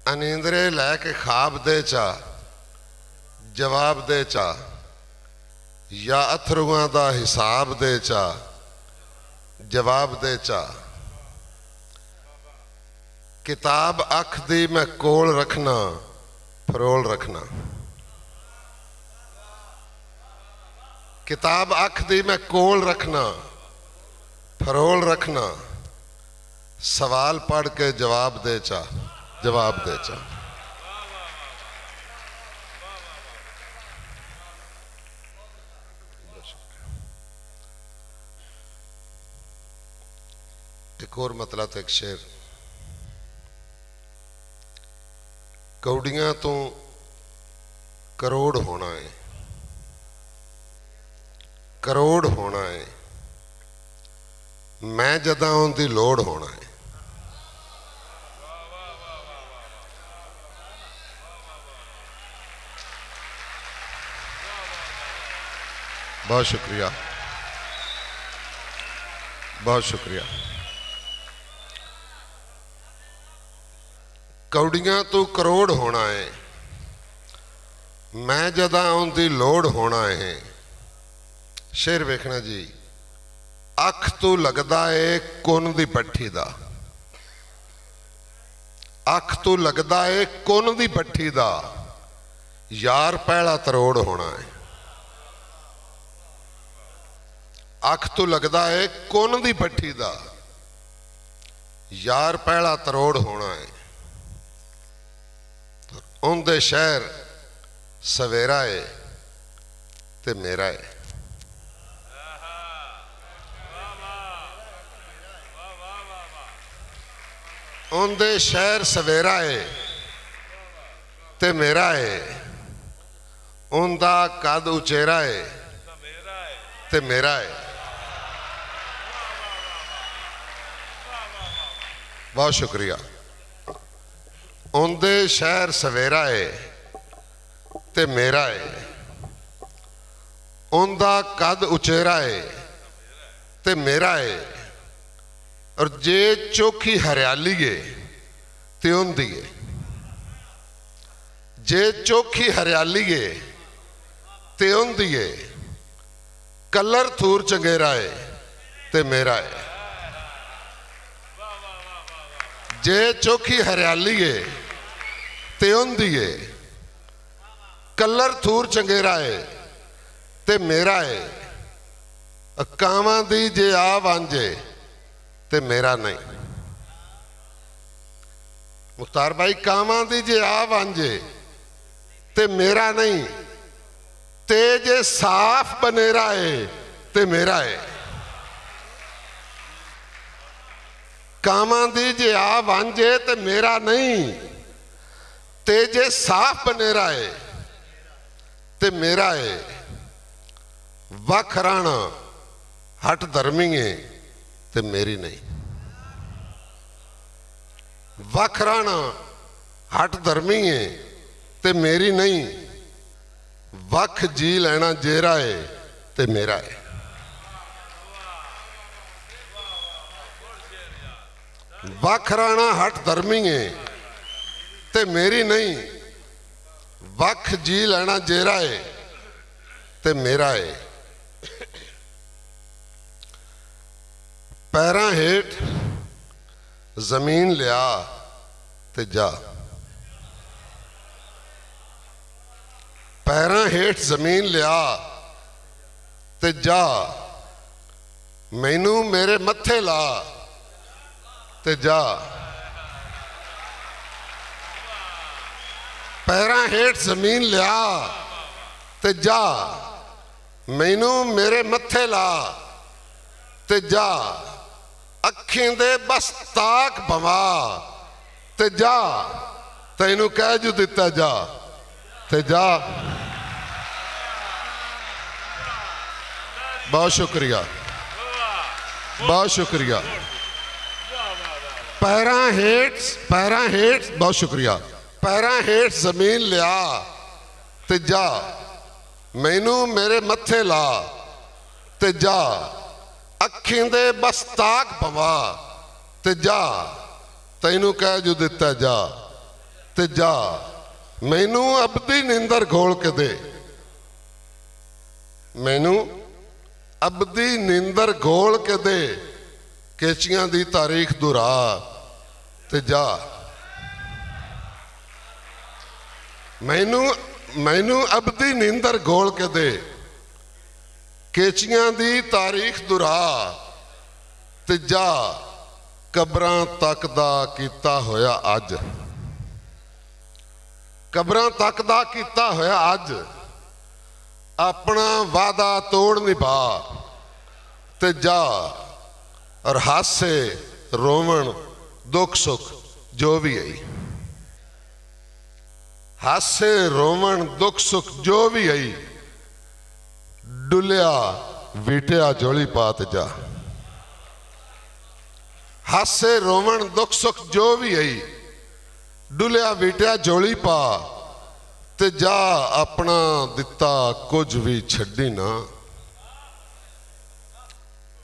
अनींदरे लैके खाब दे चा जवाब दे चा या अथरुआं दा हिसाब दे चा जवाब दे चा। किताब अख दी मैं कोल रखना फरोल रखना। किताब अख दी मैं कोल रखना फरोल रखना। सवाल पढ़ के जवाब दे चा जवाब दे चा। एक और मतलब तो एक शेर। कौड़ियां तो करोड़ होना है करोड़ होना है मैं जदा उनकी लोड़ होना है। बहुत शुक्रिया बहुत शुक्रिया। कौड़ियां तू करोड़ होना है मैं जदा उनकी लोड़ होना है। शेर वेखना जी। अख तू लगदा है कुन दी पट्ठी दा। अख तू लगदा है कुन दी पट्ठी दा यार पहला तरोड़ होना है। अख तू लगदा है कुन दी पट्ठी दा यार पहला तरोड़ होना है। उनदे शहर सवेरा है ते मेरा है। उनदे शहर सवेरा है ते मेरा है। उनदा कद उचेरा है ते मेरा है। बहुत शुक्रिया। उनदे शहर सवेरा है ते मेरा है। उनदा कद उचेरा है ते मेरा है। और जे चोखी हरियाली है ते उनदी है। जे चोखी हरियाली है ते उनदी है। कलर थूर चंगेरा है ते मेरा है। जे चोखी हरियाली है ते उनदी है। कलर थूर चंगेरा है ते मेरा है। कावां दी जे आ वांझे ते मेरा नहीं। मुख्तार भाई कावां दी जे आ वांझे ते मेरा नहीं। ते जे साफ बनेरा है ते मेरा है। कावां दी जे आ वांझे ते मेरा नहीं। ते जे साफ बनेरा है ते मेरा है। वख राणा हट धर्मी है ते मेरी नहीं। वख राणा हट धर्मी है ते मेरी नहीं। वख जी लेना जेरा है ते मेरा है। वख राणा हट धर्मी है ते मेरी नहीं। वख जी लेना जेरा है ते मेरा है। पैरां हेठ जमीन लिया ते जा। पैरां हेठ जमीन लिया ते जा। मैनू मेरे मत्थे ला ते जा। पैरां हेठ जमीन लिया ते जा। मैनू मेरे मत्थे ला ते जा। अखीं दे बस ताक भवा ते जा। तैनू कह जू दिता जा ते जा। बहुत शुक्रिया बहुत शुक्रिया। पैरां हेठ बहुत शुक्रिया। पैरां हेठ जमीन लिया ते जा। मैनू मेरे मत्थे ला ते जा। अखीं दे बस ताक भवा ते जा। तैनू कह जू दिता जा ते जा मैनू अबदी नींदर घोल के दे, मैनू अबदी नींदर घोल के दे, केचियां दी तारीख दुरा ते जा मैनू अबदी नींदर घोल के दे, केचियां दी तारीख दुरा ते जा कबरां तक दा कीता होया अज, कबरां तक दा कीता होया अज, अपना वादा तोड़ निभा ते जा, और हासे रोवण दुख सुख जो भी है, हासे रोवण दुख सुख जो भी है, डुलिया वीटिया जोली पात जा, हासे रोवण दुख सुख जो भी है, डुलिया वीटिया जोली पा ते जा, अपना दिता कुछ भी छड्डी ना,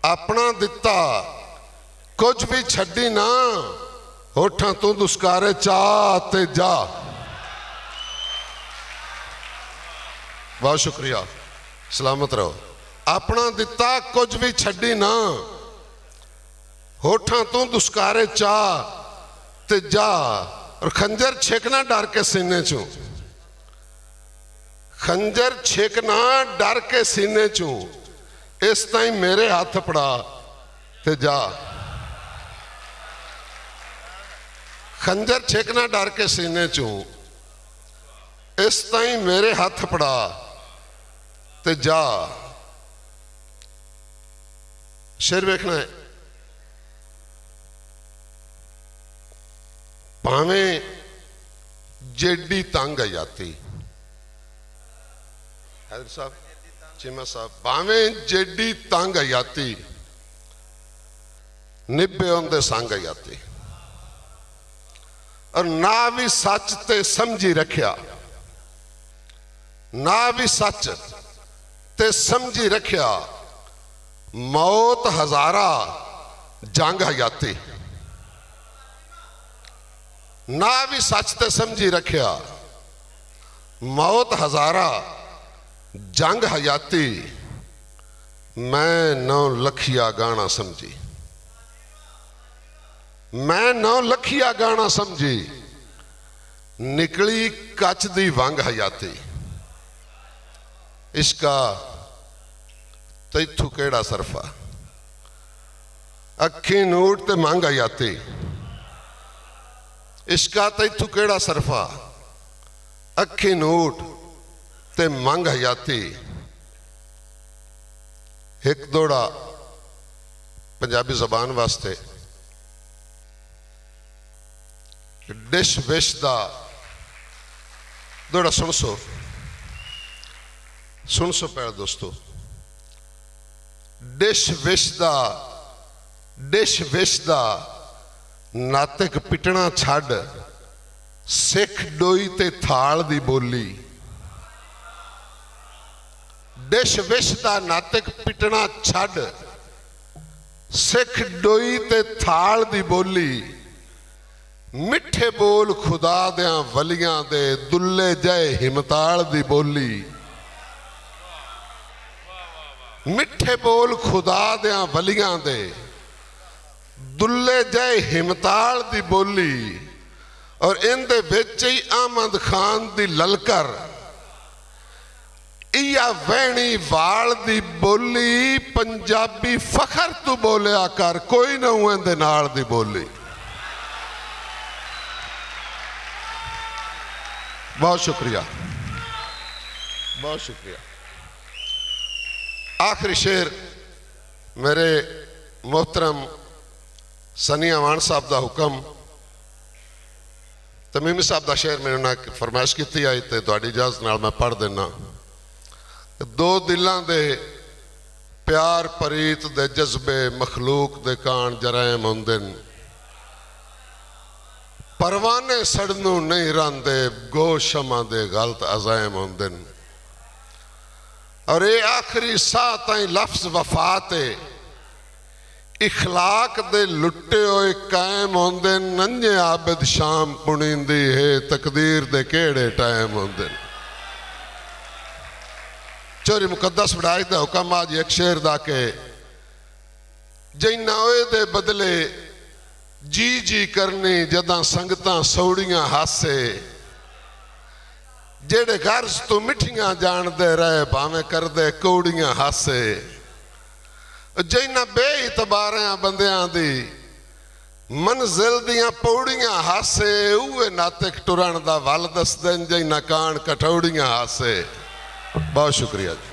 अपना दिता कुछ भी छड्डी ना, होठां तू दुस्कारे चा ते जा। बहुत शुक्रिया, सलामत रहो। अपना दिता कुछ भी छड्डी ना, होठां तू दुस्कारे चा ते जा, और खंजर छेकना डर के सीने चू, खंजर छेकना डर के सीने चू, इस ताई मेरे हाथ पड़ा ते जा, खंजर छेकना डर के सीने चू, इस ताई मेरे हाथ पड़ा ते जा। शेर वेखना है, भावें जेडी तंग आयाती, हैदर साहब चीमा साहब, भावें जेडी तंग आयाती, निभे उनदे संग आयाती, और ना भी सच ते समझी रखिया, ना भी सच ते समझी रखिया, मौत हजारा जंग हयाती, ना भी सच ते समझी रखिया, मौत हजारा जंग हयाती, मैं 9 लखिया गाना समझी, मैं 9 लखिया गाना समझी, निकली कच दी वंग हयाती, इसका तैथू केड़ा सरफा, अखी नूट ते मंग हयाती, इसका तैथू केड़ा सरफा, अखी नूट ते मंग हयाती। एक दौड़ा पंजाबी जबान वास्ते डिश विश दा दौड़ा सुन सो पैर दोस्तों, डिश विश दा नातिक पिटना छड़, सिख डोई ते थाल दी बोली, डिश विश दा नातिक पिटना छड़, सिख डोई ते थाल दी बोली, मिठे बोल खुदा दियां वलियां दे, दुल्ले जय हिमताल दी बोली, मिठे बोल खुदा दियां वलियां दे, दुल्ले जय हिमताल दी बोली, और इनदे विच ही अहमद खान दी ललकर, इया वहनी वाल दी बोली, पंजाबी फखर तू बोलिया कर, कोई ना इहदे नाल दी बोली। बहुत शुक्रिया, बहुत शुक्रिया। आखिरी शेर मेरे मोहतरम सनी अवान साहब का हुक्म, तमीमी साहब का शेर मैंने ना फरमाइश की आई, तो तुहाडी इजाजत नाल मैं पढ़ देना। दो दिलों दे प्यार परीत दे जज्बे, मखलूक दे कान जरैम होंदे, परवाने सड़नू नहीं रहांदे, गो शमा दे गलत अज़ैम होंदे, और ये आखिरी साह ताईं लफ्ज वफाते, इखलाक दे लुटे हुए कायम होंदे नंजे आबिद शाम पुणींदी है तकदीर दे केड़े टाइम होंदे चोरी मुकद्दस बड़ाई दा हुक्म आज एक शेर दा के जिन्ना ओए दे बदले जी जी करनी जदा संगतां सौड़ियां हासे जेड़े घर तू मिठियां जानदे रहे भावें करदे कौड़ियां हासे जिन्ना बेइतबारियां बंदियां दी मंजिल दियां पौड़ियां हासे उहे नातिक टुरन दा वल दसदे जिन्ना कान कठौड़ियां हासे बहुत शुक्रिया जी।